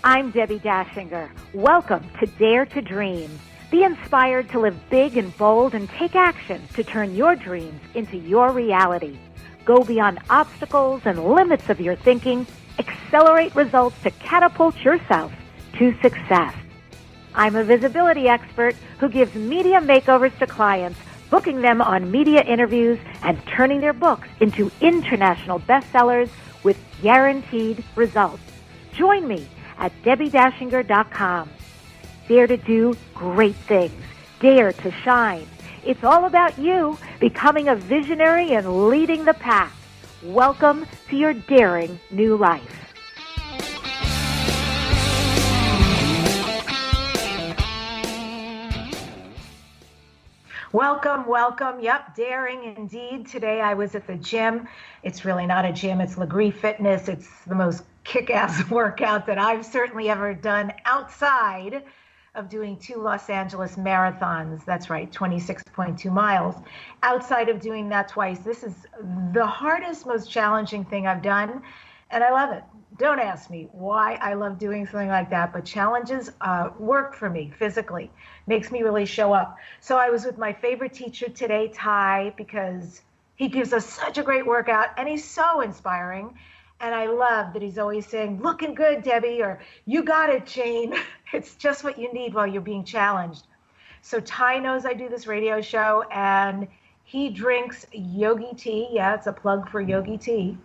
I'm Debbi Dachinger. Welcome to Dare to Dream. Be inspired to live big and bold and take action to turn your dreams into your reality. Go beyond obstacles and limits of your thinking. Accelerate results to catapult yourself to success. I'm a visibility expert who gives media makeovers to clients, booking them on media interviews and turning their books into international bestsellers with guaranteed results. Join me at DebbiDachinger.com. Dare to do great things. Dare to shine. It's all about you becoming a visionary and leading the pack. Welcome to your daring new life. Welcome, welcome. Yep, daring indeed. Today I was at the gym. It's really not a gym. It's Legree Fitness. It's the most kick-ass workout that I've certainly ever done outside of doing 2 Los Angeles marathons. That's right, 26.2 miles. Outside of doing that twice, this is the hardest, most challenging thing I've done, and I love it. Don't ask me why I love doing something like that, but challenges work for me physically, makes me really show up. So I was with my favorite teacher today, Ty, because he gives us such a great workout, and he's so inspiring. And I love that he's always saying, looking good, Debbi, or you got it, Jane. It's just what you need while you're being challenged. So Ty knows I do this radio show, and he drinks yogi tea. Yeah, it's a plug for yogi tea.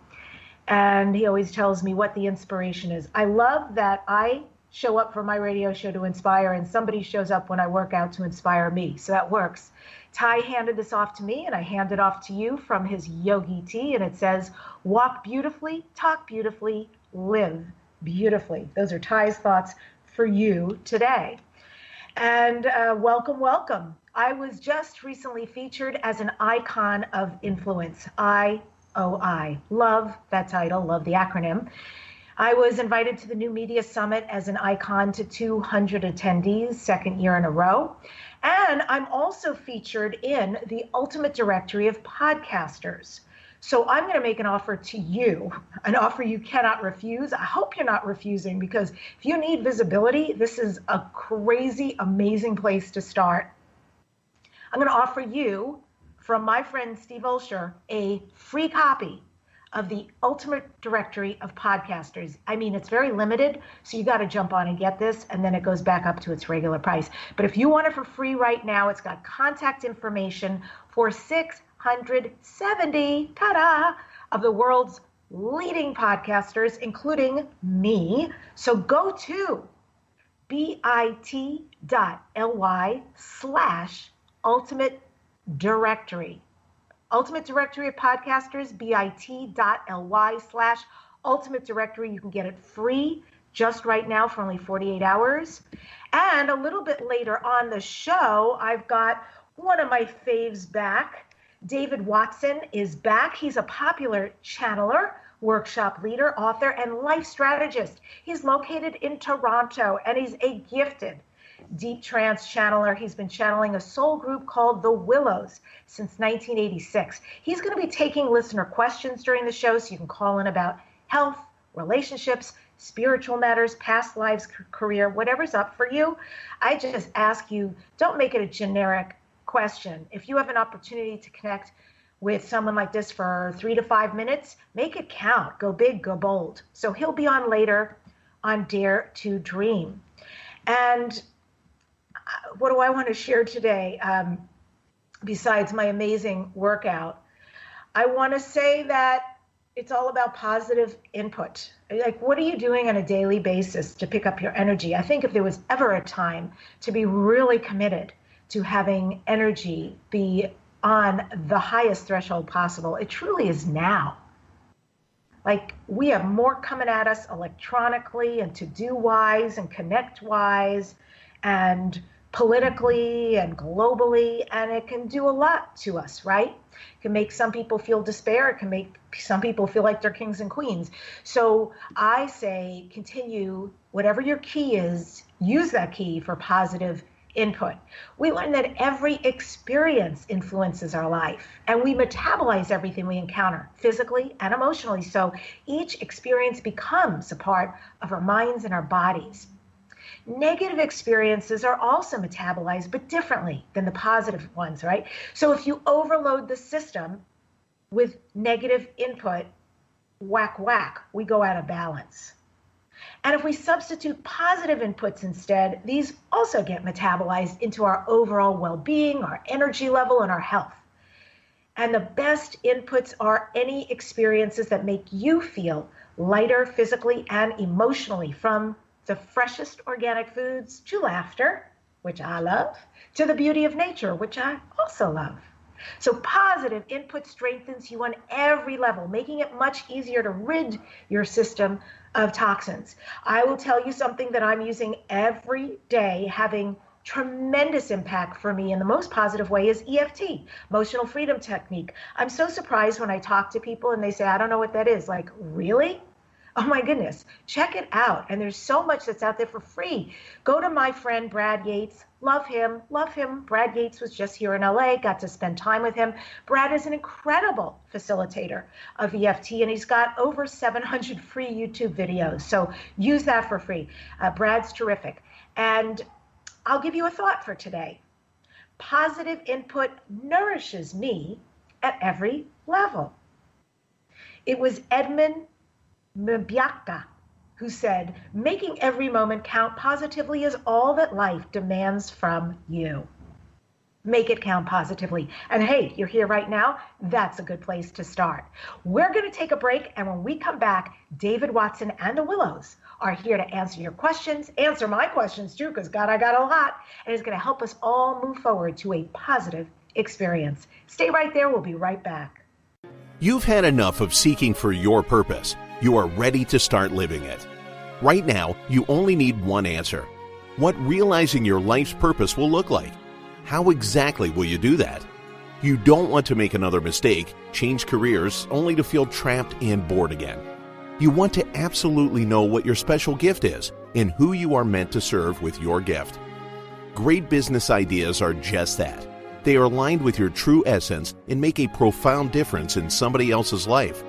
And he always tells me what the inspiration is. I love that I show up for my radio show to inspire, and somebody shows up when I work out to inspire me. So that works. Ty handed this off to me, and I hand it off to you from his yogi tea, and it says, walk beautifully, talk beautifully, live beautifully. Those are Ty's thoughts for you today. And welcome, welcome. I was just recently featured as an icon of influence. IOI. Love that title, love the acronym. I was invited to the New Media Summit as an icon to 200 attendees, second year in a row. And I'm also featured in the Ultimate Directory of Podcasters. So I'm going to make an offer to you, an offer you cannot refuse. I hope you're not refusing, because if you need visibility, this is a crazy, amazing place to start. I'm going to offer you, from my friend Steve Olsher, a free copy of the Ultimate Directory of Podcasters. I mean, it's very limited, so you got to jump on and get this, and then it goes back up to its regular price. But if you want it for free right now, it's got contact information for 670, ta-da, of the world's leading podcasters, including me. So go to bit.ly/ultimate directory. Ultimate Directory of Podcasters, bit.ly/ultimate directory. You can get it free just right now for only 48 hours. And a little bit later on the show, I've got one of my faves back. David Watson is back. He's a popular channeler, workshop leader, author, and life strategist. He's located in Toronto, and he's a gifted deep trance channeler. He's been channeling a soul group called the Willows since 1986. He's going to be taking listener questions during the show, so you can call in about health, relationships, spiritual matters, past lives, career, whatever's up for you. I just ask you, don't make it a generic question. If you have an opportunity to connect with someone like this for 3 to 5 minutes, make it count. Go big, go bold. So he'll be on later on Dare to Dream. And what do I want to share today besides my amazing workout? I want to say that it's all about positive input. Like, what are you doing on a daily basis to pick up your energy? I think if there was ever a time to be really committed to having energy be on the highest threshold possible, it truly is now. Like, we have more coming at us electronically and to-do-wise and connect-wise and politically and globally, and it can do a lot to us, right? It can make some people feel despair. It can make some people feel like they're kings and queens. So I say continue, whatever your key is, use that key for positive input. We learned that every experience influences our life, and we metabolize everything we encounter physically and emotionally. So each experience becomes a part of our minds and our bodies. Negative experiences are also metabolized, but differently than the positive ones, right? So if you overload the system with negative input, whack, whack, we go out of balance. And if we substitute positive inputs instead, these also get metabolized into our overall well-being, our energy level, and our health. And the best inputs are any experiences that make you feel lighter physically and emotionally, from the freshest organic foods to laughter, which I love, to the beauty of nature, which I also love. So positive input strengthens you on every level, making it much easier to rid your system of toxins. I will tell you something that I'm using every day, having tremendous impact for me in the most positive way, is EFT, emotional freedom technique. I'm so surprised when I talk to people and they say, I don't know what that is. Like, really? Oh my goodness, check it out. And there's so much that's out there for free. Go to my friend Brad Yates. Love him, love him. Brad Yates was just here in LA, got to spend time with him. Brad is an incredible facilitator of EFT, and he's got over 700 free YouTube videos. So use that for free. Brad's terrific. And I'll give you a thought for today. Positive input nourishes me at every level. It was Edmund Mbaka who said, making every moment count positively is all that life demands from you. Make it count positively. And hey, you're here right now. That's a good place to start. We're going to take a break. And when we come back, David Watson and the Willows are here to answer your questions, answer my questions too, because God, I got a lot, and is going to help us all move forward to a positive experience. Stay right there. We'll be right back. You've had enough of seeking for your purpose. You are ready to start living it. Right now, you only need one answer. What realizing your life's purpose will look like. How exactly will you do that? You don't want to make another mistake, change careers, only to feel trapped and bored again. You want to absolutely know what your special gift is and who you are meant to serve with your gift. Great business ideas are just that. They are aligned with your true essence and make a profound difference in somebody else's life.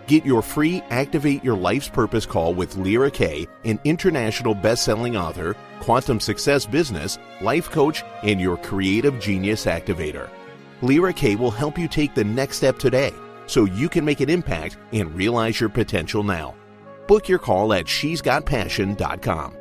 Get your free Activate Your Life's Purpose call with Lyra Kay, an international best-selling author, quantum success business, life coach, and your creative genius activator. Lyra Kay will help you take the next step today so you can make an impact and realize your potential now. Book your call at shesgotpassion.com.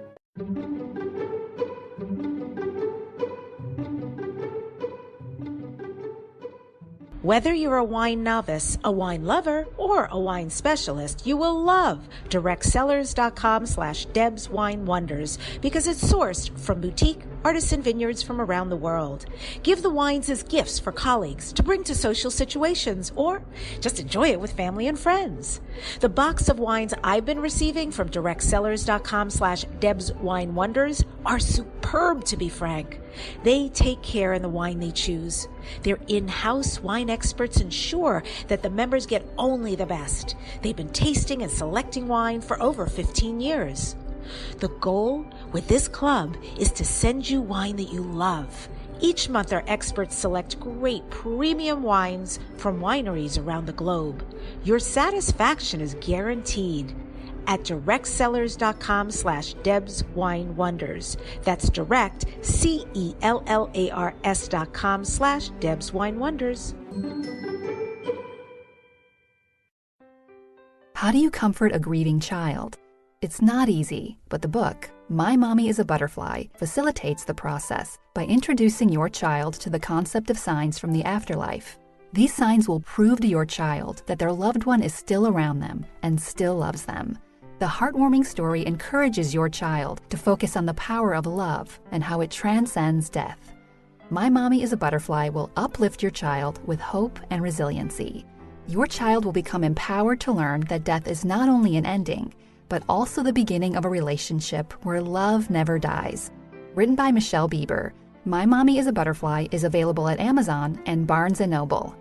Whether you're a wine novice, a wine lover, or a wine specialist, you will love directsellers.com/Deb's Wine Wonders because it's sourced from boutique artisan vineyards from around the world. Give the wines as gifts for colleagues to bring to social situations, or just enjoy it with family and friends. The box of wines I've been receiving from directsellers.com/Deb's Wine Wonders are superb, to be frank. They take care in the wine they choose. Their in-house wine experts ensure that the members get only the best. They've been tasting and selecting wine for over 15 years. The goal with this club is to send you wine that you love. Each month, our experts select great premium wines from wineries around the globe. Your satisfaction is guaranteed at directsellers.com/Deb's Wine Wonders. That's direct, CELLARS.com/Deb's Wine Wonders. How do you comfort a grieving child? It's not easy, but the book, My Mommy is a Butterfly, facilitates the process by introducing your child to the concept of signs from the afterlife. These signs will prove to your child that their loved one is still around them and still loves them. The heartwarming story encourages your child to focus on the power of love and how it transcends death. My Mommy is a Butterfly will uplift your child with hope and resiliency. Your child will become empowered to learn that death is not only an ending, but also the beginning of a relationship where love never dies. Written by Michelle Bieber, My Mommy is a Butterfly is available at Amazon and Barnes & Noble.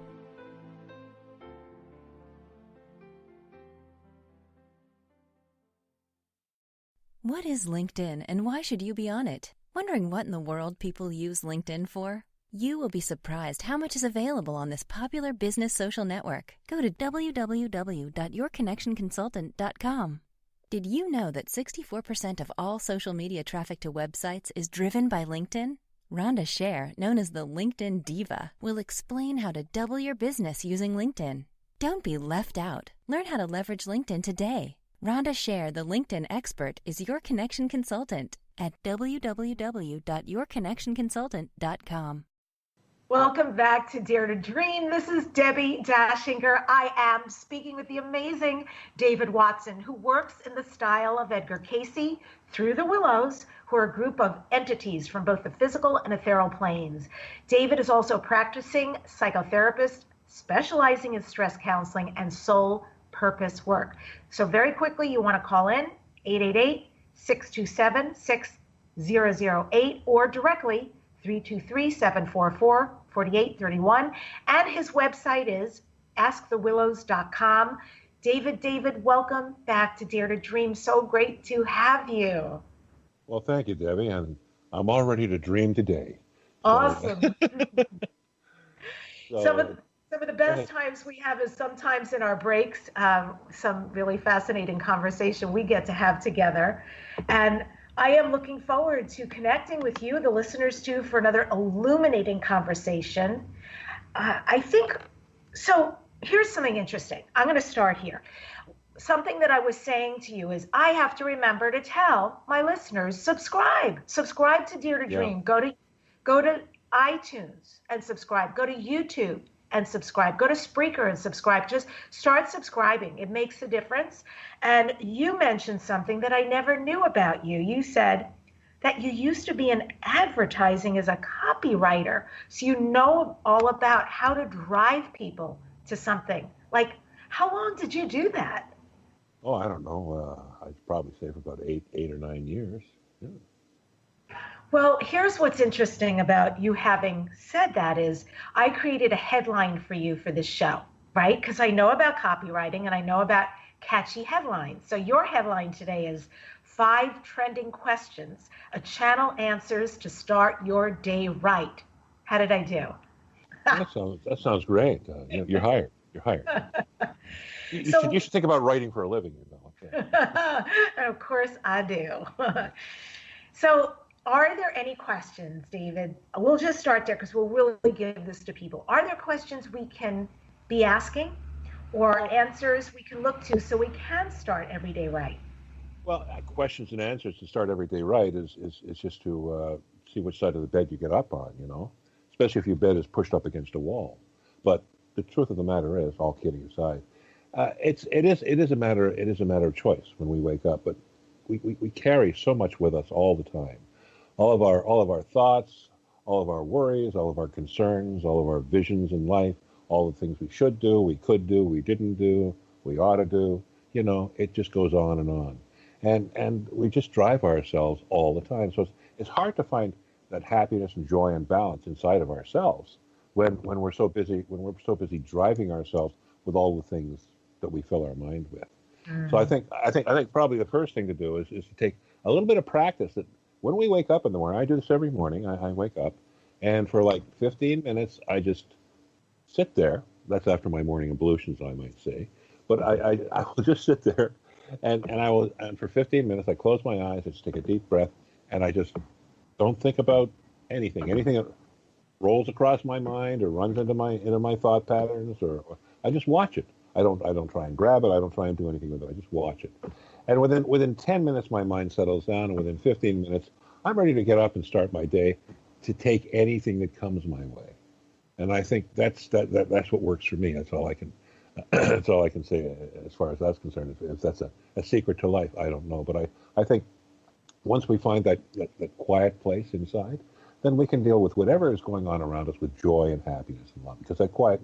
What is LinkedIn and why should you be on it? Wondering what in the world people use LinkedIn for? You will be surprised how much is available on this popular business social network. Go to www.yourconnectionconsultant.com. Did you know that 64% of all social media traffic to websites is driven by LinkedIn? Rhonda Scher, known as the LinkedIn Diva, will explain how to double your business using LinkedIn. Don't be left out. Learn how to leverage LinkedIn today. Rhonda Scher, the LinkedIn expert, is your connection consultant at www.yourconnectionconsultant.com. Welcome back to Dare to Dream. This is Debbi Dachinger. I am speaking with the amazing David Watson, who works in the style of Edgar Cayce through the Willows, who are a group of entities from both the physical and ethereal planes. David is also a practicing psychotherapist, specializing in stress counseling and soul purpose work. So very quickly, you want to call in 888-627-6008 or directly 323-744-4831. And his website is askthewillows.com. David, welcome back to Dare to Dream. So great to have you. Well, thank you, Debbie, and I'm all ready to dream today. Awesome. So, some of the best times we have is sometimes in our breaks, some really fascinating conversation we get to have together. And I am looking forward to connecting with you, the listeners too, for another illuminating conversation. I think, so here's something interesting. I'm going to start here. Something that I was saying to you is I have to remember to tell my listeners, subscribe to Dare to Dream. Go to iTunes and subscribe. Go to YouTube and subscribe. Go to Spreaker and subscribe. Just start subscribing. It makes a difference. And you mentioned something that I never knew about you. You said that you used to be in advertising as a copywriter. So you know all about how to drive people to something. Like, how long did you do that? Oh, I don't know. I'd probably say for about eight or 9 years. Yeah. Well, here's what's interesting about you having said that is I created a headline for you for this show, right? Because I know about copywriting and I know about catchy headlines. So your headline today is 5 trending questions a channel answers to start your day right. How did I do? That sounds great. You're hired. You should think about writing for a living. Okay. Of course I do. So are there any questions, David? We'll just start there because we'll really give this to people. Are there questions we can be asking or answers we can look to so we can start every day right? Well, questions and answers to start every day right is just to see which side of the bed you get up on, especially if your bed is pushed up against a wall. But the truth of the matter is, all kidding aside, it is a matter of choice when we wake up. But we carry so much with us all the time. All of our thoughts, all of our worries, all of our concerns, all of our visions in life, all the things we should do, we could do, we didn't do, we ought to do, it just goes on and on. And we just drive ourselves all the time. So it's hard to find that happiness and joy and balance inside of ourselves when we're so busy driving ourselves with all the things that we fill our mind with. Mm. So I think probably the first thing to do is to take a little bit of practice that when we wake up in the morning, I do this every morning. I wake up, and for like 15 minutes, I just sit there. That's after my morning ablutions, I might say. But I will just sit there, and for 15 minutes, I close my eyes, I just take a deep breath, and I just don't think about anything that rolls across my mind or runs into my thought patterns, or I just watch it. I don't try and grab it. I don't try and do anything with it. I just watch it. And within 10 minutes, my mind settles down, and within 15 minutes, I'm ready to get up and start my day to take anything that comes my way. And I think that's what works for me. That's all I can say as far as that's concerned. If that's a secret to life, I don't know. But I think once we find that quiet place inside, then we can deal with whatever is going on around us with joy and happiness and love. Because that quiet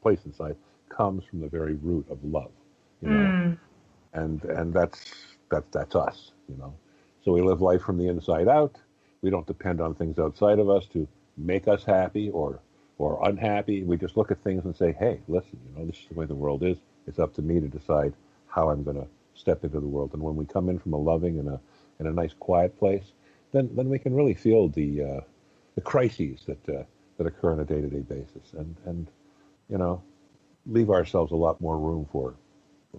place inside comes from the very root of love, and that's us, So we live life from the inside out. We don't depend on things outside of us to make us happy or unhappy. We just look at things and say, hey, listen, this is the way the world is. It's up to me to decide how I'm going to step into the world. And when we come in from a loving and a nice quiet place, then we can really feel the crises that occur on a day-to-day basis, and leave ourselves a lot more room for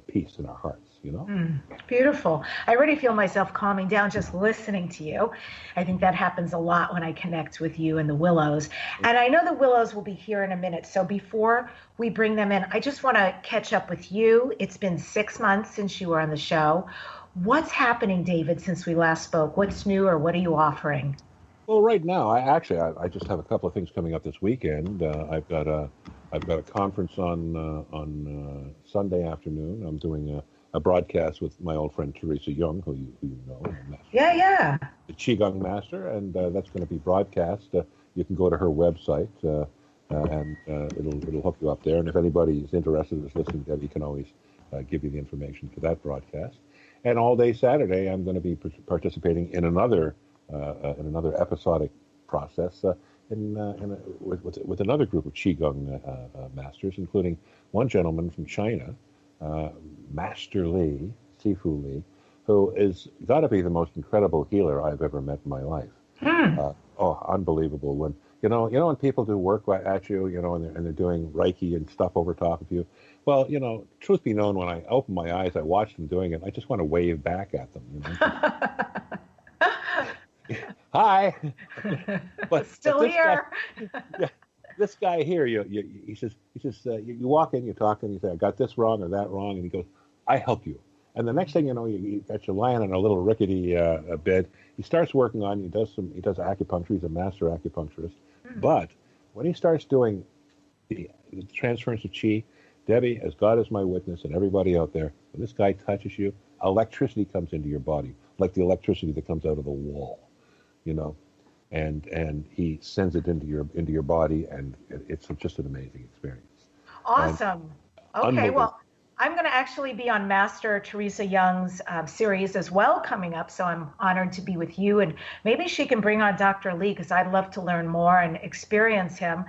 peace in our hearts. Beautiful. I already feel myself calming down just listening to you. I think that happens a lot when I connect with you and the Willows. And I know the Willows will be here in a minute. So before we bring them in, I just want to catch up with you. It's been 6 months since you were on the show. What's happening, David, since we last spoke? What's new, or what are you offering? Well, right now, I just have a couple of things coming up this weekend. I've got a conference on Sunday afternoon. I'm doing a broadcast with my old friend Teresa Young, who you know. Yeah. The Qigong master, and that's going to be broadcast. You can go to her website, and it'll hook you up there. And if anybody is interested is listening, Debbie can always give you the information for that broadcast. And all day Saturday, I'm going to be participating in another episodic process with another group of Qigong masters, including one gentleman from China, Master Li, Sifu Li, who is got to be the most incredible healer I've ever met in my life. Unbelievable! When when people do work at you, and they're doing Reiki and stuff over top of you. Well, truth be known, when I open my eyes, I watch them doing it. I just want to wave back at them. Hi, but still here. This guy here, he says, you walk in, you talk, and you say, I got this wrong or that wrong, and he goes, I help you. And the next thing you know, you got you lying on a little rickety bed. He starts working on you. He does acupuncture. He's a master acupuncturist. But when he starts doing the transference of chi, Debbie, as God is my witness, and everybody out there, when this guy touches you, electricity comes into your body, like the electricity that comes out of the wall, and he sends it into your body, and it's just an amazing experience. Awesome. Okay, well, I'm going to actually be on Master Teresa Young's series as well coming up, so I'm honored to be with you, and maybe she can bring on Dr. Lee, because I'd love to learn more and experience him.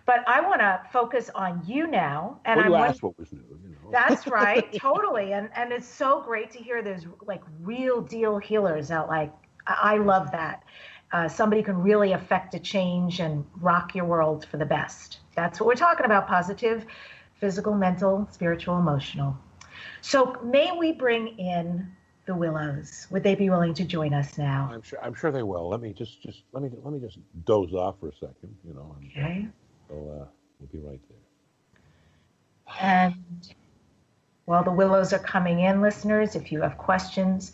But I want to focus on you now. And you asked what was new. That's right, totally. And it's so great to hear there's like real deal healers out. Like, I love that. Somebody can really affect a change and rock your world for the best. That's what we're talking about: positive, physical, mental, spiritual, emotional. So may we bring in the Willows? Would they be willing to join us now? I'm sure they will. Let me just doze off for a second. Okay. So we'll be right there. And while the Willows are coming in, listeners, if you have questions,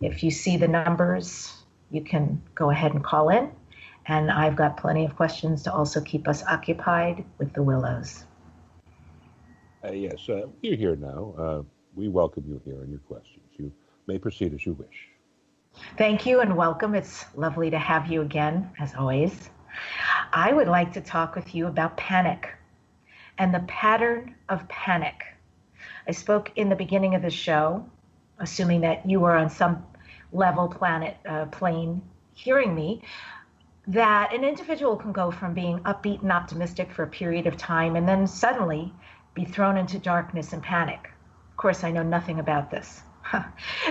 if you see the numbers, you can go ahead and call in. And I've got plenty of questions to also keep us occupied with the Willows. Yes, you're here now. We welcome you here and your questions. You may proceed as you wish. Thank you and welcome. It's lovely to have you again, as always. I would like to talk with you about panic and the pattern of panic. I spoke in the beginning of the show, assuming that you were on some level plane hearing me, that an individual can go from being upbeat and optimistic for a period of time and then suddenly be thrown into darkness and panic. Of course, I know nothing about this.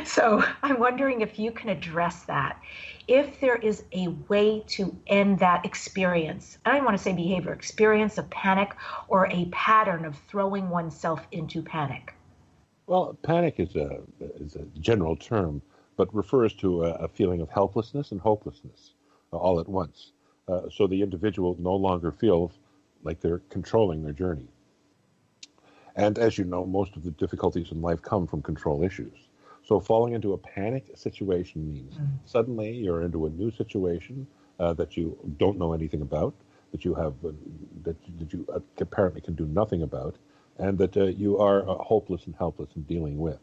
So I'm wondering if you can address that. If there is a way to end that experience, I don't want to say behavior, experience of panic, or a pattern of throwing oneself into panic. Well, panic is a general term, but refers to a feeling of helplessness and hopelessness all at once. So the individual no longer feels like they're controlling their journey. And as you know, most of the difficulties in life come from control issues. So falling into a panic situation means suddenly you're into a new situation that you don't know anything about, that you have that you apparently can do nothing about, and that you are hopeless and helpless in dealing with.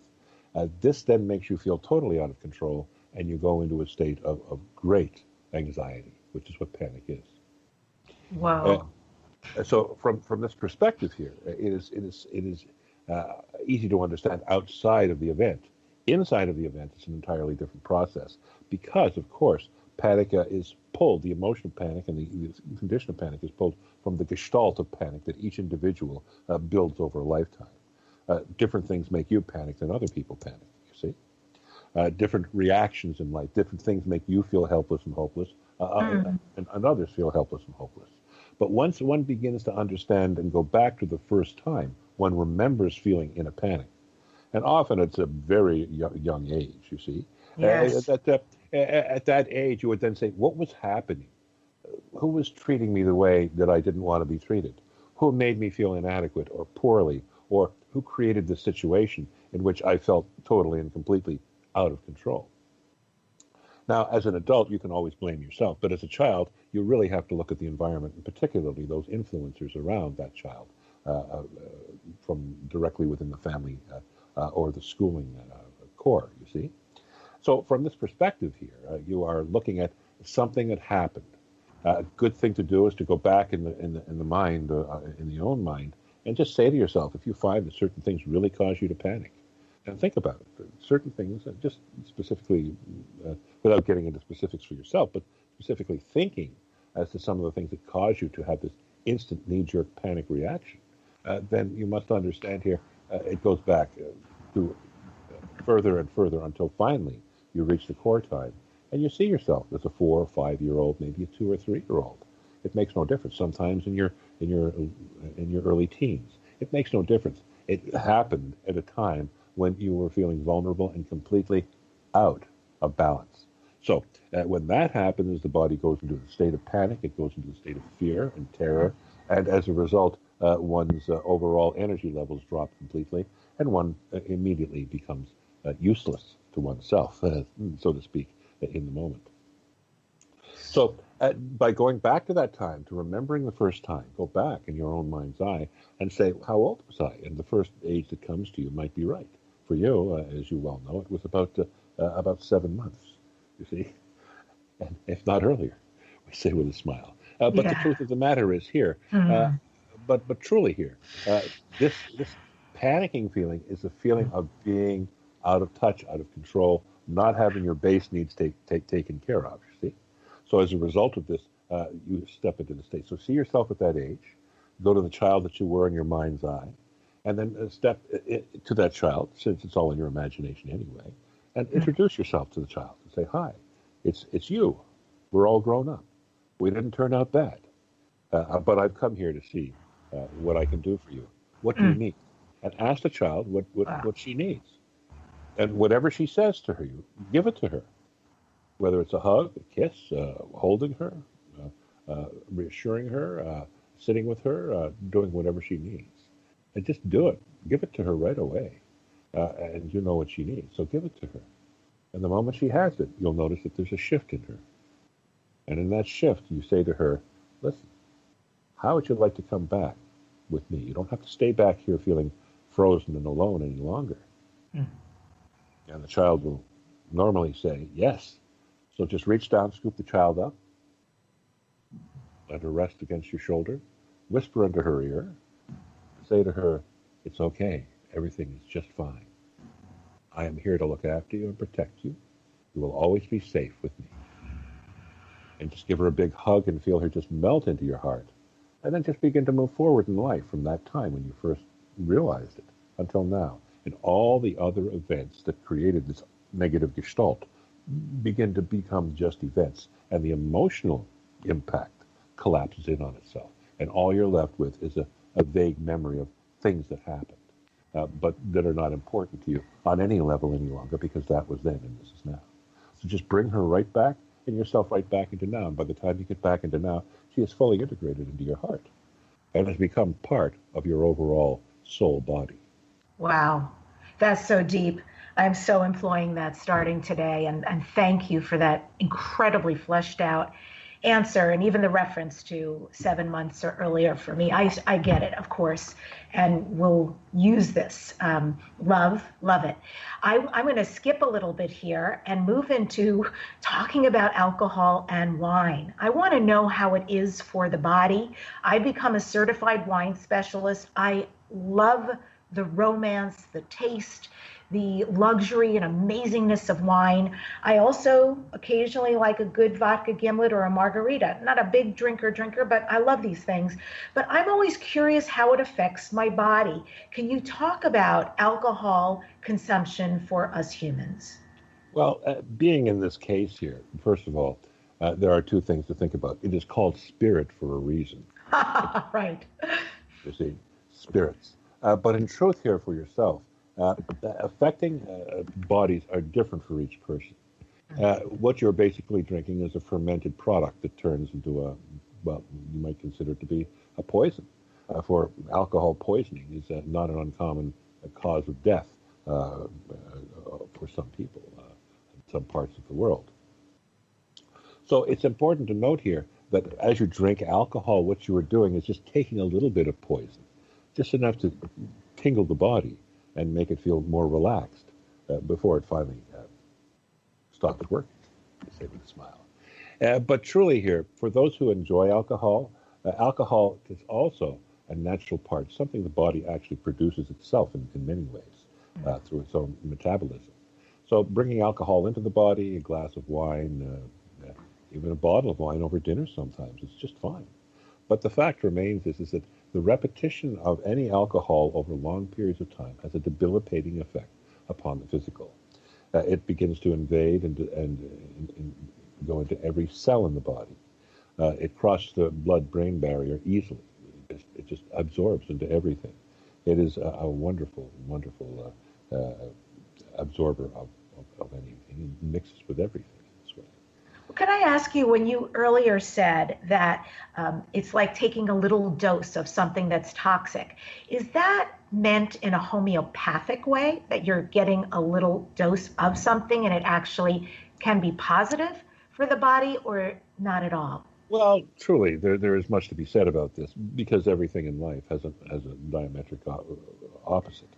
This then makes you feel totally out of control, and you go into a state of great anxiety, which is what panic is. Wow. So from this perspective here, it is easy to understand outside of the event. Inside of the event, it's an entirely different process because, of course, panic is pulled, the emotion of panic and the condition of panic is pulled from the gestalt of panic that each individual builds over a lifetime. Different things make you panic than other people panic, you see? different reactions in life. Different things make you feel helpless and hopeless, and others feel helpless and hopeless. But once one begins to understand and go back to the first time, one remembers feeling in a panic. And often it's a very young age, you see. Yes. At that age, you would then say, what was happening? Who was treating me the way that I didn't want to be treated? Who made me feel inadequate or poorly? Or who created the situation in which I felt totally and completely out of control? Now, as an adult, you can always blame yourself. But as a child, you really have to look at the environment, and particularly those influencers around that child, from directly within the family or the schooling core, you see. So from this perspective here, you are looking at something that happened. A good thing to do is to go back in the mind, in the own mind, and just say to yourself, if you find that certain things really cause you to panic, and think about it. Certain things, just specifically, without getting into specifics for yourself, but specifically thinking as to some of the things that cause you to have this instant knee-jerk panic reaction, then you must understand here, it goes back to further and further until finally you reach the core time, and you see yourself as a 4 or 5-year-old, maybe a 2 or 3-year-old. It makes no difference. Sometimes in your early teens, it makes no difference. It happened at a time when you were feeling vulnerable and completely out of balance. So when that happens, the body goes into a state of panic, it goes into a state of fear and terror, and as a result, one's overall energy levels drop completely, and one immediately becomes useless to oneself, so to speak, in the moment. So by going back to that time, to remembering the first time, go back in your own mind's eye and say, how old was I? And the first age that comes to you might be right. For you, as you well know, it was about 7 months, you see, and if not earlier, we say with a smile. But the truth of the matter is here, but truly here, this panicking feeling is a feeling of being out of touch, out of control, not having your base needs taken care of, you see. So as a result of this, you step into the state. So see yourself at that age, go to the child that you were in your mind's eye, and then step to that child, since it's all in your imagination anyway, and introduce yourself to the child and say, hi, it's you. We're all grown up. We didn't turn out bad. But I've come here to see what I can do for you. What do you need? And ask the child what she needs. And whatever she says to her, you give it to her. Whether it's a hug, a kiss, holding her, reassuring her, sitting with her, doing whatever she needs. And just do it. Give it to her right away. And you know what she needs, so give it to her. And the moment she has it, you'll notice that there's a shift in her. And in that shift, you say to her, listen, how would you like to come back with me? You don't have to stay back here feeling frozen and alone any longer. And the child will normally say, yes. So just reach down, scoop the child up, let her rest against your shoulder, whisper into her ear, say to her, it's okay, everything is just fine. I am here to look after you and protect you. You will always be safe with me. And just give her a big hug and feel her just melt into your heart. And then just begin to move forward in life from that time when you first realized it until now. And all the other events that created this negative gestalt begin to become just events. And the emotional impact collapses in on itself. And all you're left with is a vague memory of things that happened, but that are not important to you on any level any longer, because that was then and this is now. So just bring her right back and yourself right back into now. And by the time you get back into now, she is fully integrated into your heart and has become part of your overall soul body. Wow, that's so deep. I'm so employing that starting today. And thank you for that incredibly fleshed out answer, and even the reference to 7 months or earlier for me. I get it, of course, and we'll use this. Love it. I'm going to skip a little bit here and move into talking about alcohol and wine. I want to know how it is for the body. I become a certified wine specialist. I love the romance, the taste, the luxury and amazingness of wine. I also occasionally like a good vodka gimlet or a margarita. Not a big drinker, but I love these things. But I'm always curious how it affects my body. Can you talk about alcohol consumption for us humans? Well, being in this case here, first of all, there are two things to think about. It is called spirit for a reason. Right. You see, spirits. But in truth here for yourself, affecting bodies are different for each person. What you're basically drinking is a fermented product that turns into well, you might consider it to be a poison. For alcohol poisoning is not an uncommon cause of death for some people in some parts of the world. So it's important to note here that as you drink alcohol, what you are doing is just taking a little bit of poison, just enough to tingle the body and make it feel more relaxed before it finally stops working, to say with a smile. But truly here, for those who enjoy alcohol, alcohol is also a natural part, something the body actually produces itself in many ways through its own metabolism. So bringing alcohol into the body, a glass of wine, even a bottle of wine over dinner sometimes, it's just fine. But the fact remains is that the repetition of any alcohol over long periods of time has a debilitating effect upon the physical. It begins to invade and go into every cell in the body. It crosses the blood-brain barrier easily. It just absorbs into everything. It is a wonderful, wonderful absorber of anything. It mixes with everything in this way. Could I ask you, when you earlier said that it's like taking a little dose of something that's toxic, is that meant in a homeopathic way, that you're getting a little dose of something and it actually can be positive for the body, or not at all? Well, truly, there is much to be said about this, because everything in life has a diametric opposite.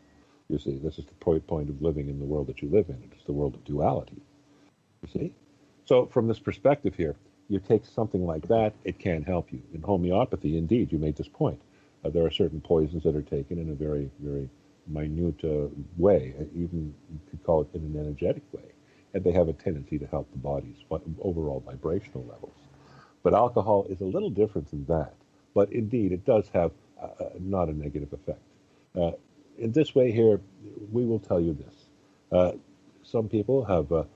You see, this is the point of living in the world that you live in. It's the world of duality. You see? So from this perspective here, you take something like that, it can help you. In homeopathy, indeed, you made this point. There are certain poisons that are taken in a very, very minute way, even you could call it in an energetic way, and they have a tendency to help the body's overall vibrational levels. But alcohol is a little different than that. But indeed, it does have not a negative effect. In this way here, we will tell you this. Some people have 2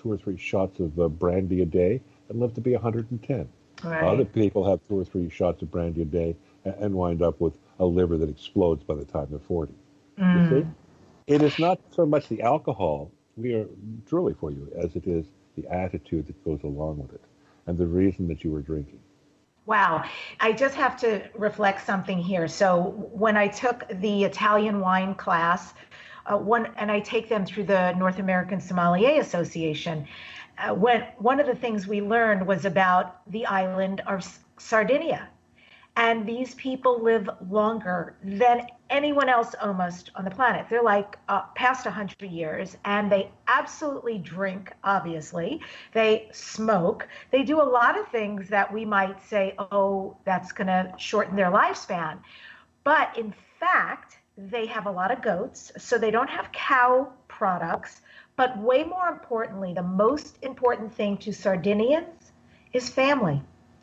or 3 shots of brandy a day and live to be 110. Right. Other people have 2 or 3 shots of brandy a day and wind up with a liver that explodes by the time they're 40. You see? It is not so much the alcohol, we are truly for you, as it is the attitude that goes along with it and the reason that you were drinking. Wow. I just have to reflect something here. So when I took the Italian wine class, and I take them through the North American Sommelier Association, one of the things we learned was about the island of Sardinia. And these people live longer than anyone else almost on the planet. They're like past 100 years, and they absolutely drink, obviously. They smoke. They do a lot of things that we might say, oh, that's going to shorten their lifespan. But in fact, they have a lot of goats, so they don't have cow products. But way more importantly, the most important thing to Sardinians is family,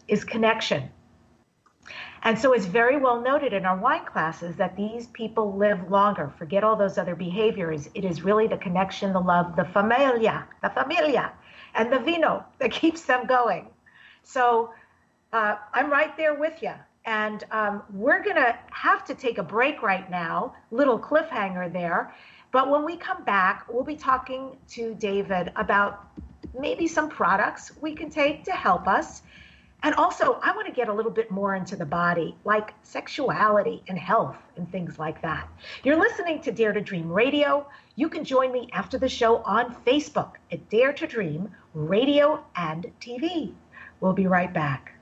is connection. And so it's very well noted in our wine classes that these people live longer. Forget all those other behaviors. It is really the connection, the love, the familia, and the vino that keeps them going. So I'm right there with you. And we're going to have to take a break right now, little cliffhanger there. But when we come back, we'll be talking to David about maybe some products we can take to help us. And also, I want to get a little bit more into the body, like sexuality and health and things like that. You're listening to Dare to Dream Radio. You can join me after the show on Facebook at Dare to Dream Radio and TV. We'll be right back.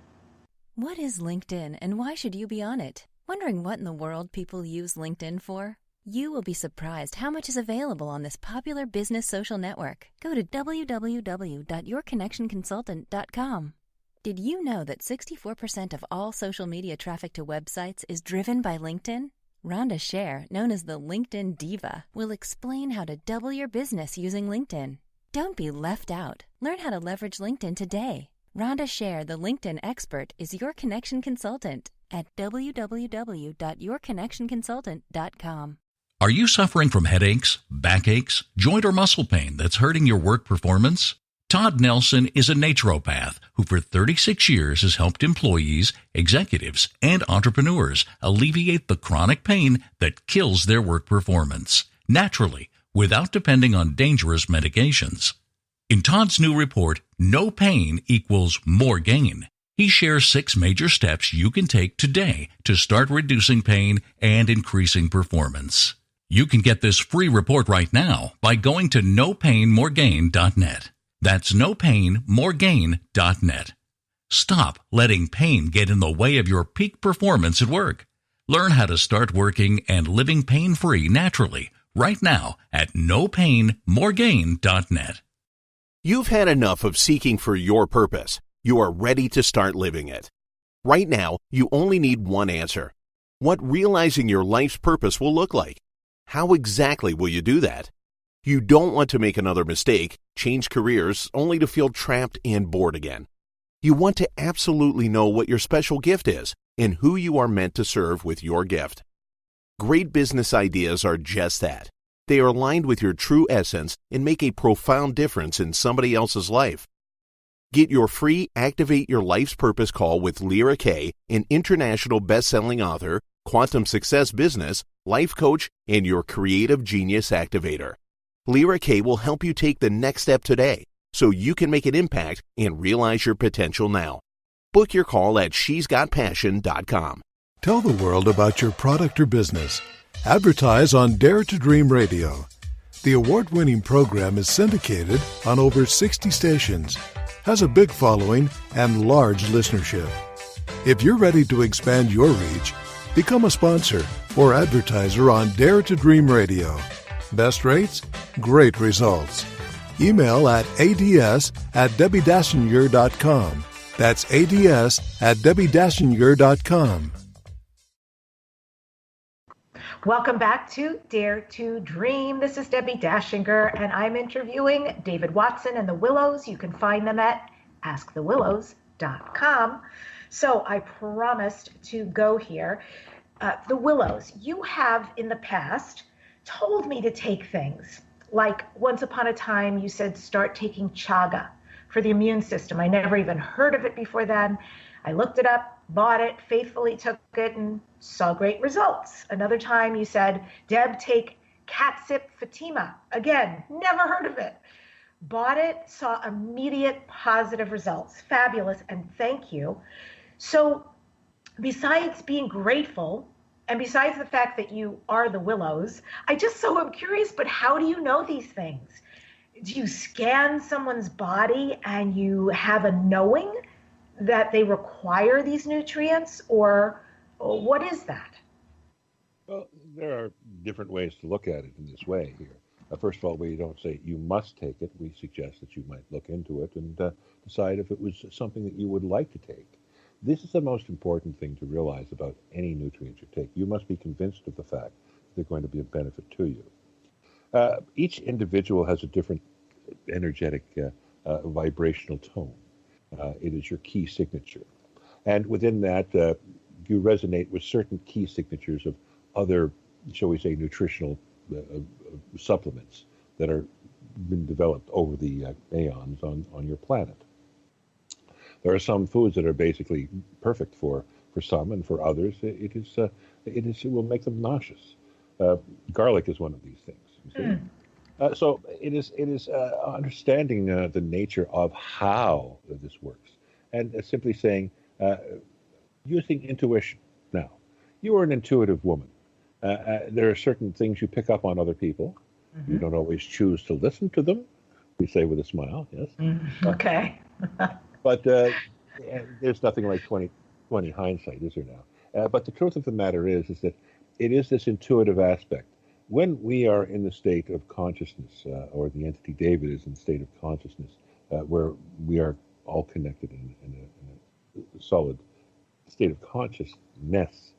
What is LinkedIn and why should you be on it? Wondering what in the world people use LinkedIn for? You will be surprised how much is available on this popular business social network. Go to www.yourconnectionconsultant.com. Did you know that 64% of all social media traffic to websites is driven by LinkedIn? Rhonda Scher, known as the LinkedIn Diva, will explain how to double your business using LinkedIn. Don't be left out. Learn how to leverage LinkedIn today. Rhonda Scher, the LinkedIn expert, is your connection consultant at www.yourconnectionconsultant.com. Are you suffering from headaches, backaches, joint or muscle pain that's hurting your work performance? Todd Nelson is a naturopath who for 36 years has helped employees, executives, and entrepreneurs alleviate the chronic pain that kills their work performance naturally without depending on dangerous medications. In Todd's new report, No Pain Equals More Gain, he shares 6 major steps you can take today to start reducing pain and increasing performance. You can get this free report right now by going to nopainmoregain.net. That's nopainmoregain.net. Stop letting pain get in the way of your peak performance at work. Learn how to start working and living pain-free naturally right now at nopainmoregain.net. You've had enough of seeking for your purpose. You are ready to start living it. Right now, you only need one answer. What realizing your life's purpose will look like. How exactly will you do that? You don't want to make another mistake, change careers, only to feel trapped and bored again. You want to absolutely know what your special gift is and who you are meant to serve with your gift. Great business ideas are just that. They are aligned with your true essence and make a profound difference in somebody else's life. Get your free Activate Your Life's Purpose call with Lyra Kay, an international best-selling author, quantum success business, life coach, and your creative genius activator. Lyra Kay will help you take the next step today so you can make an impact and realize your potential now. Book your call at shesgotpassion.com. Tell the world about your product or business. Advertise on Dare to Dream Radio. The award-winning program is syndicated on over 60 stations, has a big following, and large listenership. If you're ready to expand your reach, become a sponsor or advertiser on Dare to Dream Radio. Best rates, great results. Email at ads@DebbiDachinger.com. That's ads@DebbiDachinger.com. Welcome back to Dare to Dream. This is Debbi Dachinger, and I'm interviewing David Watson and the Willows. You can find them at askthewillows.com. So I promised to go here. The Willows, you have in the past told me to take things. Like once upon a time, you said start taking chaga for the immune system. I never even heard of it before then. I looked it up, bought it, faithfully took it, and saw great results. Another time you said, Deb, take catsup Fatima. Again, never heard of it. Bought it, saw immediate positive results. Fabulous, and thank you. So besides being grateful, and besides the fact that you are the Willows, I just so am curious, but how do you know these things? Do you scan someone's body and you have a knowing that they require these nutrients, or what is that? Well, there are different ways to look at it in this way here. First of all, we don't say you must take it. We suggest that you might look into it and decide if it was something that you would like to take. This is the most important thing to realize about any nutrient you take. You must be convinced of the fact that they're going to be of benefit to you. Each individual has a different energetic vibrational tone. It is your key signature. And within that, you resonate with certain key signatures of other, shall we say, nutritional supplements that are been developed over the aeons on your planet. There are some foods that are basically perfect for some, and for others, it will make them nauseous. Garlic is one of these things. You see? So it is understanding the nature of how this works, and simply saying, using intuition. Now, you are an intuitive woman. There are certain things you pick up on other people. Mm-hmm. You don't always choose to listen to them. We say with a smile, yes. Okay. But there's nothing like 20/20 hindsight, is there now? But the truth of the matter is that it is this intuitive aspect. When we are in the state of consciousness, or the entity David is in the state of consciousness, where we are all connected in a solid state of consciousness,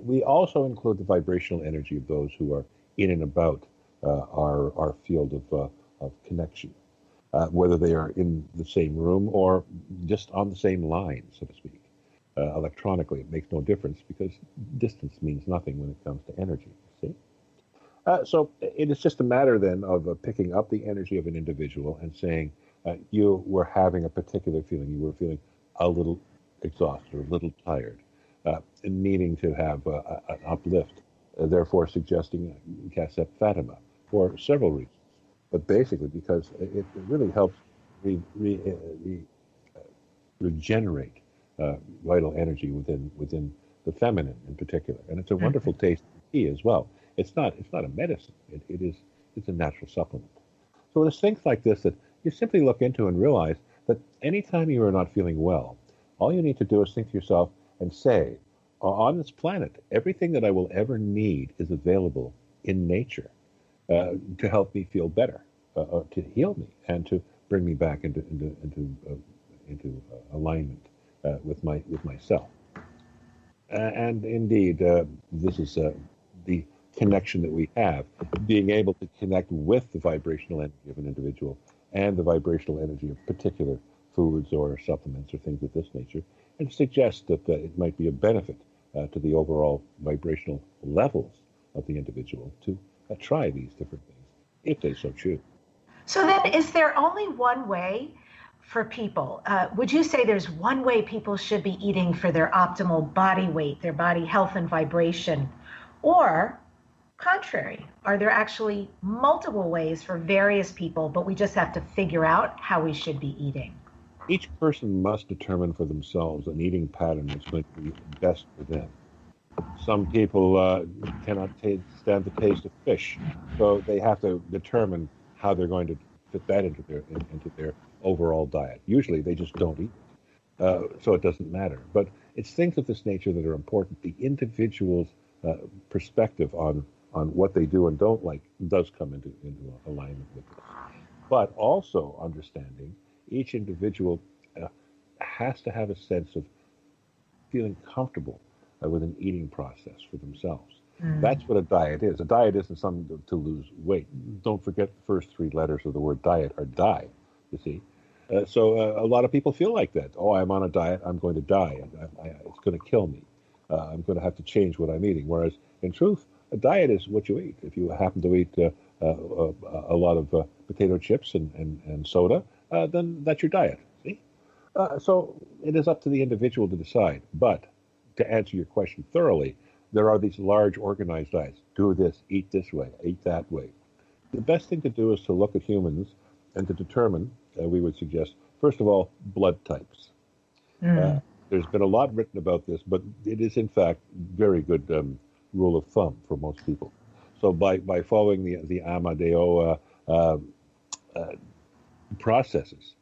we also include the vibrational energy of those who are in and about our field of connection, whether they are in the same room or just on the same line, so to speak. Electronically, it makes no difference because distance means nothing when it comes to energy, see? So it is just a matter then of picking up the energy of an individual and saying you were having a particular feeling. You were feeling a little exhausted, or a little tired, and needing to have an uplift, therefore suggesting Casep Fatima for several reasons. But basically because it really helps regenerate vital energy within the feminine in particular. And it's a wonderful taste of tea as well. It's not a medicine. It's a natural supplement. So it's things like this that you simply look into and realize that anytime you are not feeling well, all you need to do is think to yourself and say, on this planet, everything that I will ever need is available in nature to help me feel better, to heal me, and to bring me back into alignment with myself. And indeed, this is the connection that we have, being able to connect with the vibrational energy of an individual and the vibrational energy of particular foods or supplements or things of this nature, and suggest that it might be a benefit to the overall vibrational levels of the individual to try these different things, if they so choose. So then, is there only one way for people? Would you say there's one way people should be eating for their optimal body weight, their body health and vibration? Or, contrary, are there actually multiple ways for various people, but we just have to figure out how we should be eating? Each person must determine for themselves an eating pattern that's going to be best for them. Some people cannot stand the taste of fish, so they have to determine how they're going to fit that into their overall diet. Usually they just don't eat it, so it doesn't matter. But it's things of this nature that are important. The individual's perspective on what they do and don't like does come into alignment with this. But also understanding each individual has to have a sense of feeling comfortable with an eating process for themselves. That's what a diet is. A diet isn't something to lose weight. Don't forget the first three letters of the word diet are die, you see. So a lot of people feel like that. Oh, I'm on a diet, I'm going to die. It's going to kill me. I'm going to have to change what I'm eating. Whereas, in truth, a diet is what you eat. If you happen to eat a lot of potato chips and soda, then that's your diet. See? So it is up to the individual to decide. But to answer your question thoroughly, there are these large organized diets. Do this, eat this way, eat that way. The best thing to do is to look at humans and to determine, we would suggest, first of all, blood types. There's been a lot written about this, but it is, in fact, very good rule of thumb for most people. So by following the Amadeo processes,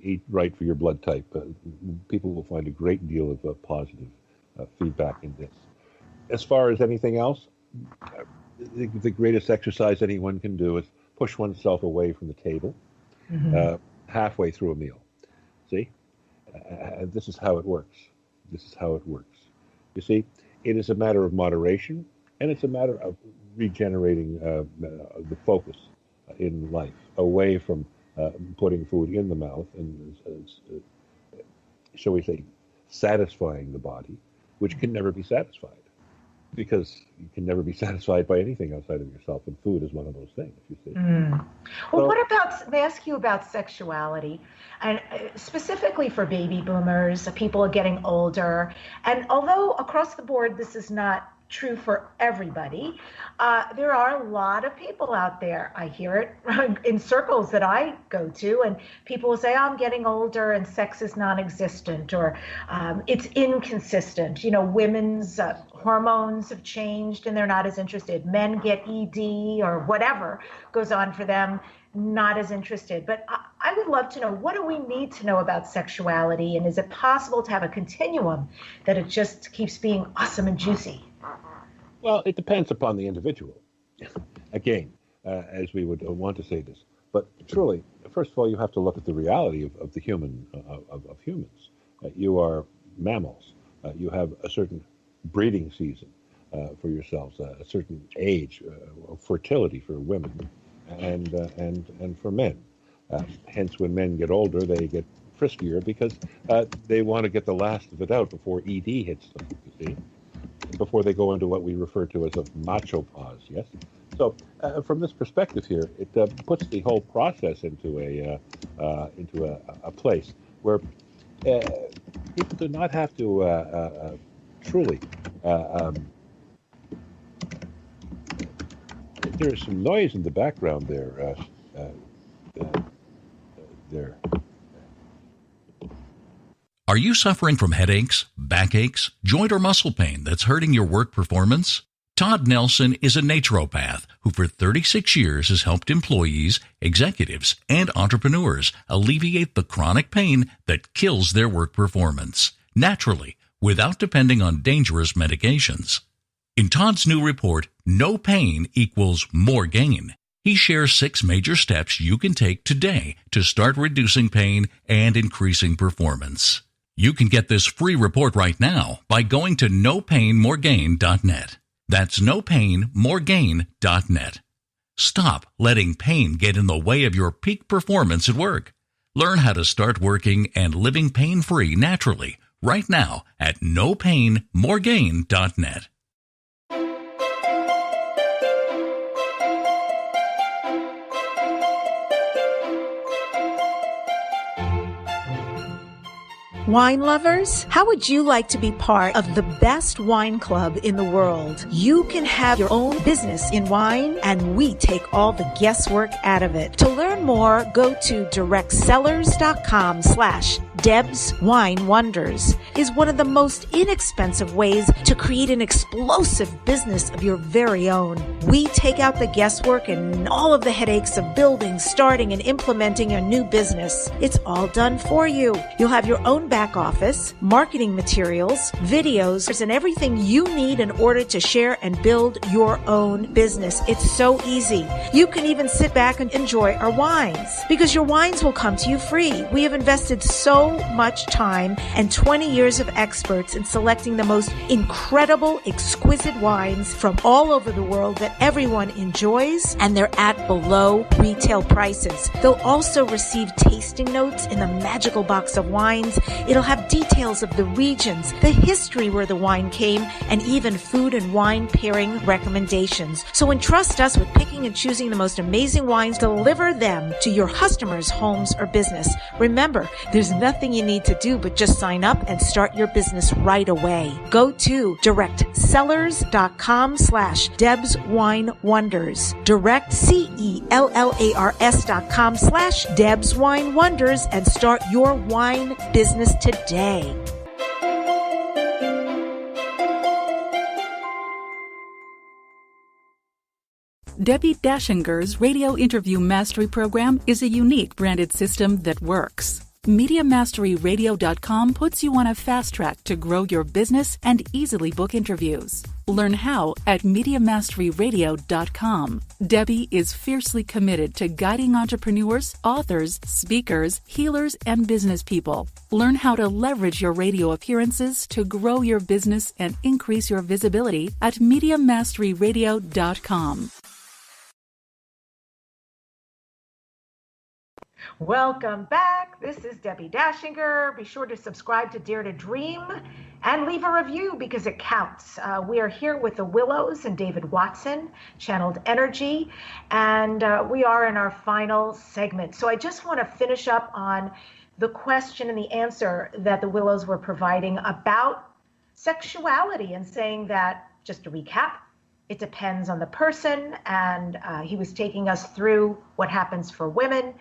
eat right for your blood type, people will find a great deal of positive feedback in this. As far as anything else, the greatest exercise anyone can do is push oneself away from the table halfway through a meal. See? This is how it works. This is how it works. You see, it is a matter of moderation, and it's a matter of regenerating the focus in life away from putting food in the mouth and, shall we say, satisfying the body, which can never be satisfied, because you can never be satisfied by anything outside of yourself, and food is one of those things, you see. Well, what about, may I ask you about sexuality, and specifically for baby boomers, people are getting older, and although across the board this is not true for everybody, there are a lot of people out there. I hear it in circles that I go to, and people will say, oh, I'm getting older and sex is non-existent, or it's inconsistent. You know, women's hormones have changed and they're not as interested. Men get ED or whatever goes on for them, not as interested. But I would love to know, what do we need to know about sexuality, and is it possible to have a continuum that it just keeps being awesome and juicy? Well, it depends upon the individual. Again, as we would want to say this, but truly, first of all, you have to look at the reality of the human, of humans. You are mammals. You have a certain breeding season for yourselves, a certain age of fertility for women, and for men. Hence, when men get older, they get friskier because they want to get the last of it out before ED hits them. You see. before they go into what we refer to as a macho pause. Yes. So from this perspective here, it puts the whole process into a place where people do not have to truly. There's some noise in the background there. There. Are you suffering from headaches, backaches, joint or muscle pain that's hurting your work performance? Todd Nelson is a naturopath who for 36 years has helped employees, executives, and entrepreneurs alleviate the chronic pain that kills their work performance naturally without depending on dangerous medications. In Todd's new report, No Pain Equals More Gain, he shares 6 major steps you can take today to start reducing pain and increasing performance. You can get this free report right now by going to nopainmoregain.net. That's nopainmoregain.net. Stop letting pain get in the way of your peak performance at work. Learn how to start working and living pain-free naturally right now at nopainmoregain.net. Wine lovers, how would you like to be part of the best wine club in the world? You can have your own business in wine, and we take all the guesswork out of it. To learn more, go to directsellers.com/Deb's Wine Wonders. Is one of the most inexpensive ways to create an explosive business of your very own. We take out the guesswork and all of the headaches of building, starting, and implementing a new business. It's all done for you. You'll have your own back office, marketing materials, videos, and everything you need in order to share and build your own business. It's so easy. You can even sit back and enjoy our wines because your wines will come to you free. We have invested so much time and 20 years of experts in selecting the most incredible, exquisite wines from all over the world that everyone enjoys, and they're at below retail prices. They'll also receive tasting notes in the magical box of wines. It'll have details of the regions, the history where the wine came, and even food and wine pairing recommendations. So entrust us with picking and choosing the most amazing wines, deliver them to your customers' homes or business. Remember, there's nothing you need to do but just sign up and start your business right away. Go to directsellers.com/Deb's Wine Wonders. CELLARS.com/Deb's Wine Wonders and start your wine business today. Debbi Dachinger's Radio Interview Mastery Program is a unique branded system that works. MediaMasteryRadio.com puts you on a fast track to grow your business and easily book interviews. Learn how at MediaMasteryRadio.com. Debbi is fiercely committed to guiding entrepreneurs, authors, speakers, healers, and business people. Learn how to leverage your radio appearances to grow your business and increase your visibility at MediaMasteryRadio.com. Welcome back. This is Debbi Dachinger. Be sure to subscribe to Dare to Dream and leave a review because it counts. We are here with the Willows and David Watson, Channeled Energy, and we are in our final segment. So I just want to finish up on the question and the answer that the Willows were providing about sexuality and saying that, just to recap, it depends on the person, and he was taking us through what happens for women.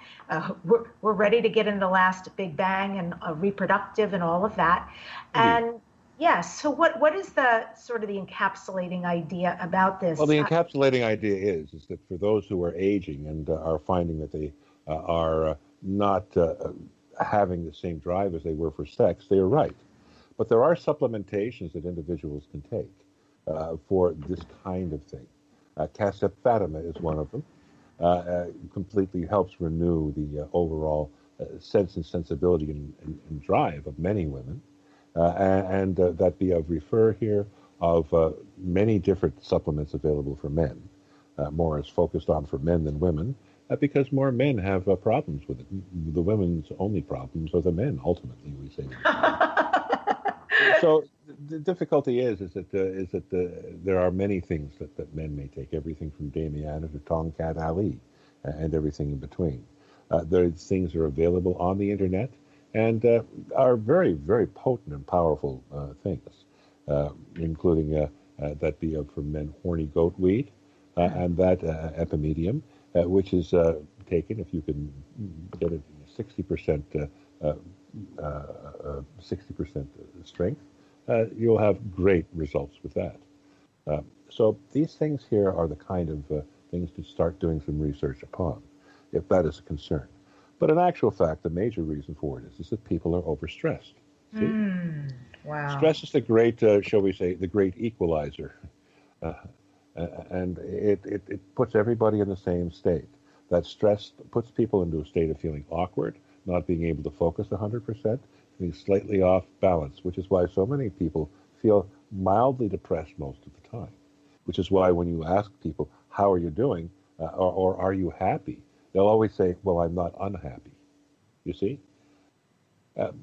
We're ready to get in the last big bang and reproductive and all of that. And yes, so what is the sort of the encapsulating idea about this? Well, the encapsulating idea is that for those who are aging and are finding that they are not having the same drive as they were for sex, they are right. But there are supplementations that individuals can take for this kind of thing. Cassephatima is one of them. Completely helps renew the overall sense and sensibility and drive of many women. And that we have refer here of many different supplements available for men. More is focused on for men than women, because more men have problems with it. The women's only problems are the men, ultimately, we say. So the difficulty is that there are many things that men may take, everything from Damiana to Tongkat Ali, and everything in between. Those things are available on the internet and are very, very potent and powerful things, including that be for men horny goat weed and that epimedium, which is taken if you can get it 60% 60% strength. You'll have great results with that. So these things here are the kind of things to start doing some research upon, if that is a concern. But in actual fact, the major reason for it is that people are overstressed. See? Wow. Stress is the great, shall we say, the great equalizer. And it puts everybody in the same state. That stress puts people into a state of feeling awkward, not being able to focus 100%, feeling slightly off balance, which is why so many people feel mildly depressed most of the time. Which is why when you ask people, how are you doing, or are you happy, they'll always say, well, I'm not unhappy. You see?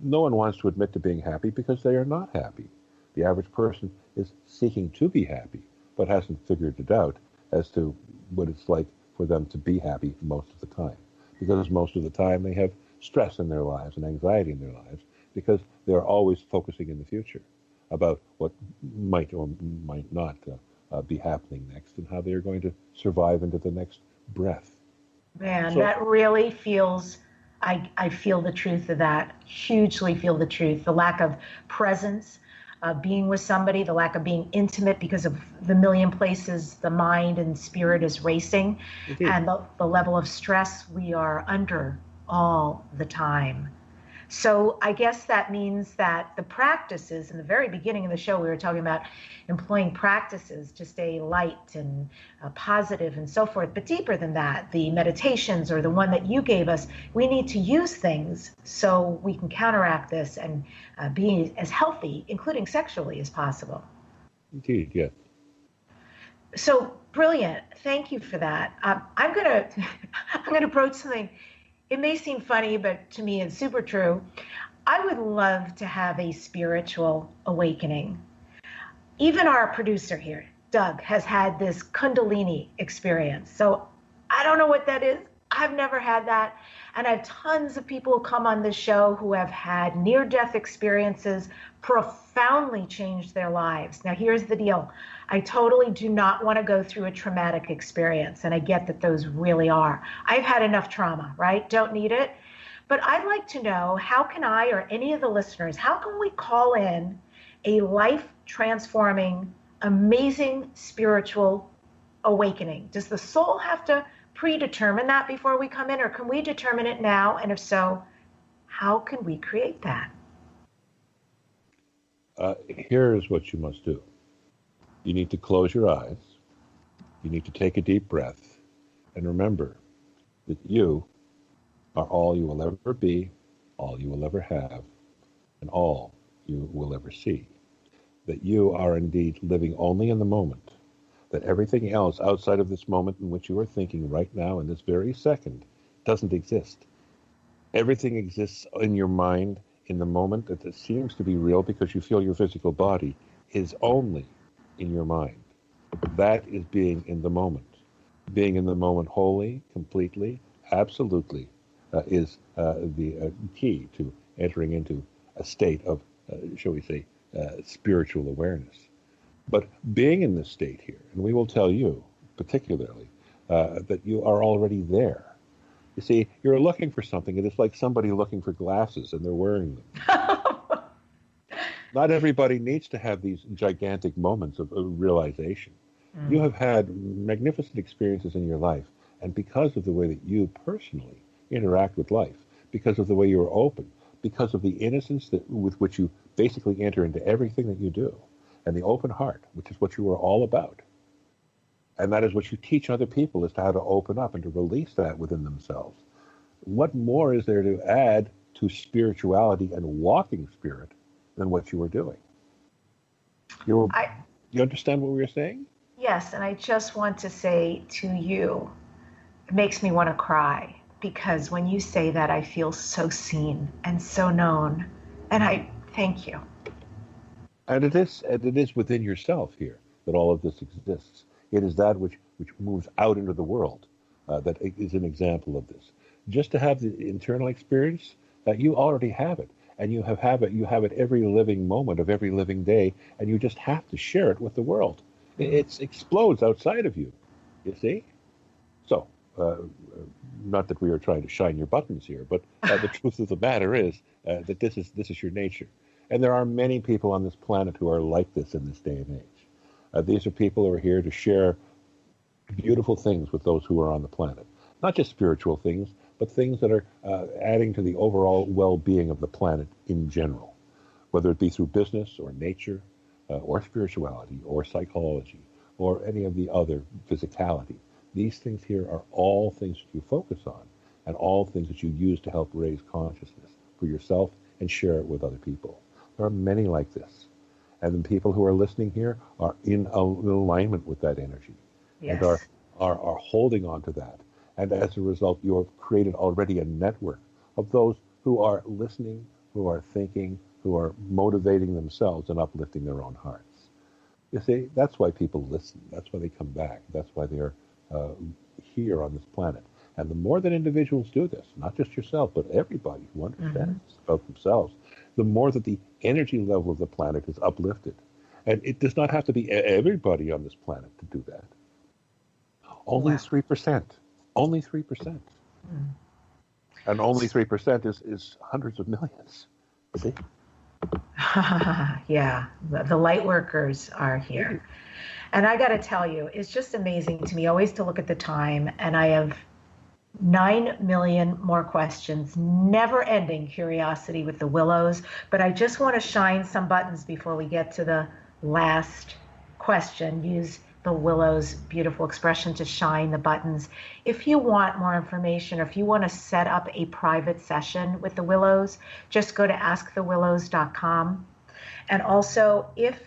No one wants to admit to being happy because they are not happy. The average person is seeking to be happy, but hasn't figured it out as to what it's like for them to be happy most of the time. Because most of the time they have stress in their lives and anxiety in their lives because they're always focusing in the future about what might or might not be happening next and how they're going to survive into the next breath. Man, that really feels, I feel the truth of that, hugely feel the truth. The lack of presence, being with somebody, the lack of being intimate because of the million places the mind and spirit is racing, Indeed. And the level of stress we are under all the time. So I guess that means that the practices, in the very beginning of the show, we were talking about employing practices to stay light and positive and so forth. But deeper than that, the meditations or the one that you gave us, we need to use things so we can counteract this and be as healthy, including sexually, as possible. Indeed, yes. So brilliant. Thank you for that. I'm gonna approach something. It may seem funny, but to me it's super true. I would love to have a spiritual awakening. Even our producer here, Doug, has had this Kundalini experience. So I don't know what that is. I've never had that. And I have tons of people who come on this show who have had near-death experiences, profoundly changed their lives. Now, here's the deal. I totally do not want to go through a traumatic experience, and I get that those really are. I've had enough trauma, right? Don't need it. But I'd like to know, how can I or any of the listeners, how can we call in a life-transforming, amazing spiritual awakening? Does the soul have to predetermine that before we come in, or can we determine it now? And if so, how can we create that? Here's what you must do. You need to close your eyes. You need to take a deep breath. And remember that you are all you will ever be, all you will ever have, and all you will ever see. That you are indeed living only in the moment. That everything else outside of this moment in which you are thinking right now in this very second doesn't exist. Everything exists in your mind in the moment that it seems to be real because you feel your physical body is only in your mind. That is being in the moment. Being in the moment wholly, completely, absolutely is the key to entering into a state of, shall we say, spiritual awareness. But being in this state here, and we will tell you particularly that you are already there. You see, you're looking for something, and it's like somebody looking for glasses, and they're wearing them. Not everybody needs to have these gigantic moments of realization. You have had magnificent experiences in your life, and because of the way that you personally interact with life, because of the way you are open, because of the innocence with which you basically enter into everything that you do, and the open heart, which is what you are all about. And that is what you teach other people, as to how to open up and to release that within themselves. What more is there to add to spirituality and walking spirit than what you are doing? You understand what we were saying? Yes, and I just want to say to you, it makes me want to cry, because when you say that, I feel so seen and so known, and I thank you. And it is within yourself here that all of this exists. It is that which moves out into the world that is an example of this. Just to have the internal experience, you already have it. And you have it every living moment of every living day, and you just have to share it with the world. It explodes outside of you, you see? So, not that we are trying to shine your buttons here, but the truth of the matter is that this is your nature. And there are many people on this planet who are like this in this day and age. These are people who are here to share beautiful things with those who are on the planet. Not just spiritual things, but things that are adding to the overall well-being of the planet in general, whether it be through business or nature or spirituality or psychology or any of the other physicality. These things here are all things that you focus on and all things that you use to help raise consciousness for yourself and share it with other people. There are many like this. And the people who are listening here are in alignment with that energy. Yes. And are holding on to that. And as a result, you have created already a network of those who are listening, who are thinking, who are motivating themselves and uplifting their own hearts. You see, that's why people listen. That's why they come back. That's why they're here on this planet. And the more that individuals do this, not just yourself, but everybody who understands about themselves, the more that the energy level of the planet is uplifted. And it does not have to be everybody on this planet to do that. Only 3%. Only 3%. And only 3% is hundreds of millions. See? Yeah, the light workers are here. And I got to tell you, it's just amazing to me always to look at the time, and I have 9 million more questions, never-ending curiosity with the Willows, but I just want to shine some buttons before we get to the last question. Use the Willows' beautiful expression to shine the buttons. If you want more information, or if you want to set up a private session with the Willows, just go to askthewillows.com. And also, if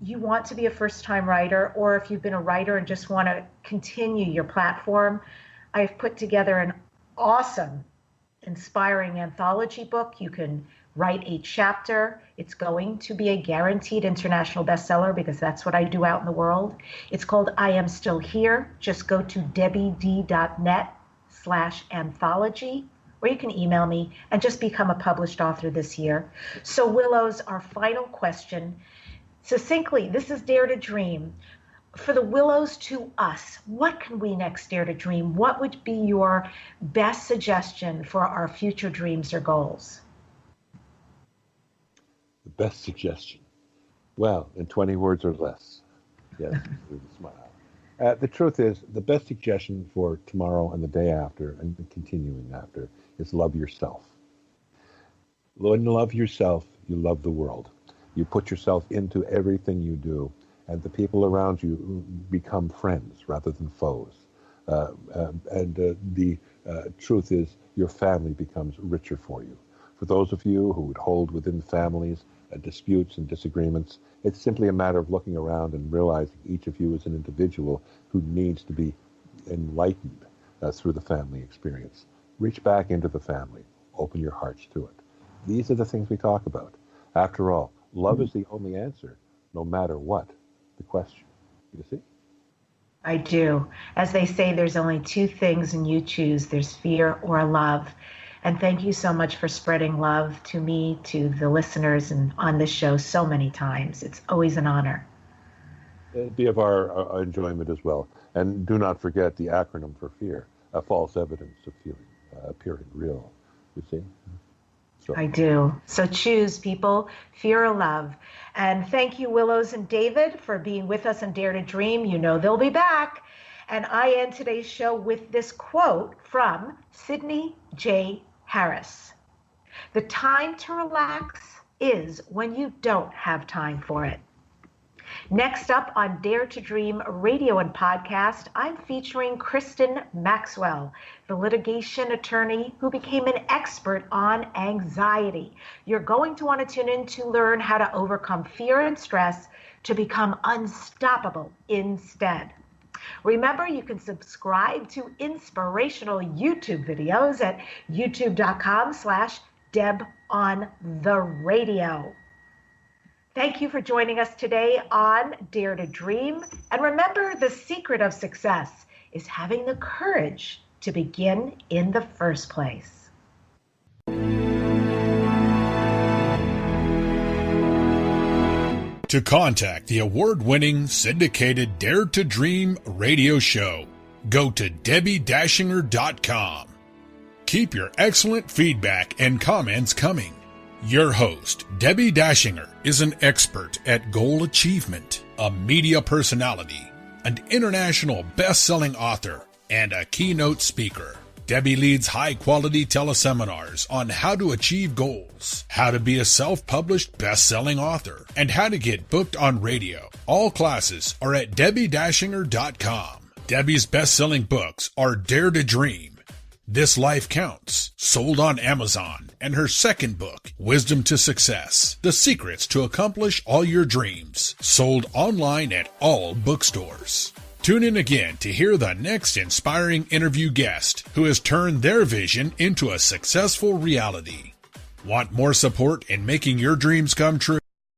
you want to be a first-time writer, or if you've been a writer and just want to continue your platform, I've put together an awesome, inspiring anthology book. You can write a chapter. It's going to be a guaranteed international bestseller because that's what I do out in the world. It's called I Am Still Here. Just go to debbid.net/anthology, or you can email me and just become a published author this year. So Willows, our final question. Succinctly, this is Dare to Dream. For the Willows to us, what can we next dare to dream? What would be your best suggestion for our future dreams or goals? The best suggestion? Well, in 20 words or less. Yes, with a smile. The truth is, the best suggestion for tomorrow and the day after and continuing after is love yourself. When you love yourself, you love the world. You put yourself into everything you do, and the people around you become friends rather than foes. The truth is, your family becomes richer for you. For those of you who would hold within families disputes and disagreements, it's simply a matter of looking around and realizing each of you is an individual who needs to be enlightened through the family experience. Reach back into the family. Open your hearts to it. These are the things we talk about. After all, love is the only answer, no matter what the question. You see? I do. As they say, there's only two things and you choose. There's fear or love. And thank you so much for spreading love to me, to the listeners, and on this show so many times. It's always an honor. It'd be of our enjoyment as well. And do not forget the acronym for fear, false evidence of feeling, appearing real. You see? So. I do. So choose, people, fear or love. And thank you, Willows and David, for being with us on Dare to Dream. You know they'll be back. And I end today's show with this quote from Sidney J. Harris. The time to relax is when you don't have time for it. Next up on Dare to Dream radio and podcast, I'm featuring Kristen Maxwell, the litigation attorney who became an expert on anxiety. You're going to want to tune in to learn how to overcome fear and stress to become unstoppable instead. Remember, you can subscribe to inspirational YouTube videos at youtube.com/DebOnTheRadio. Thank you for joining us today on Dare to Dream. And remember, the secret of success is having the courage to begin in the first place. To contact the award-winning syndicated Dare to Dream radio show, go to DebbiDachinger.com. Keep your excellent feedback and comments coming. Your host, Debbi Dachinger, is an expert at goal achievement, a media personality, an international best-selling author, and a keynote speaker. Debbi leads high-quality teleseminars on how to achieve goals, how to be a self-published best-selling author, and how to get booked on radio. All classes are at DebbiDachinger.com. Debbi's best-selling books are Dare to Dream, This Life Counts, sold on Amazon, and her second book, Wisdom to Success, The Secrets to Accomplish All Your Dreams, sold online at all bookstores. Tune in again to hear the next inspiring interview guest who has turned their vision into a successful reality. Want more support in making your dreams come true?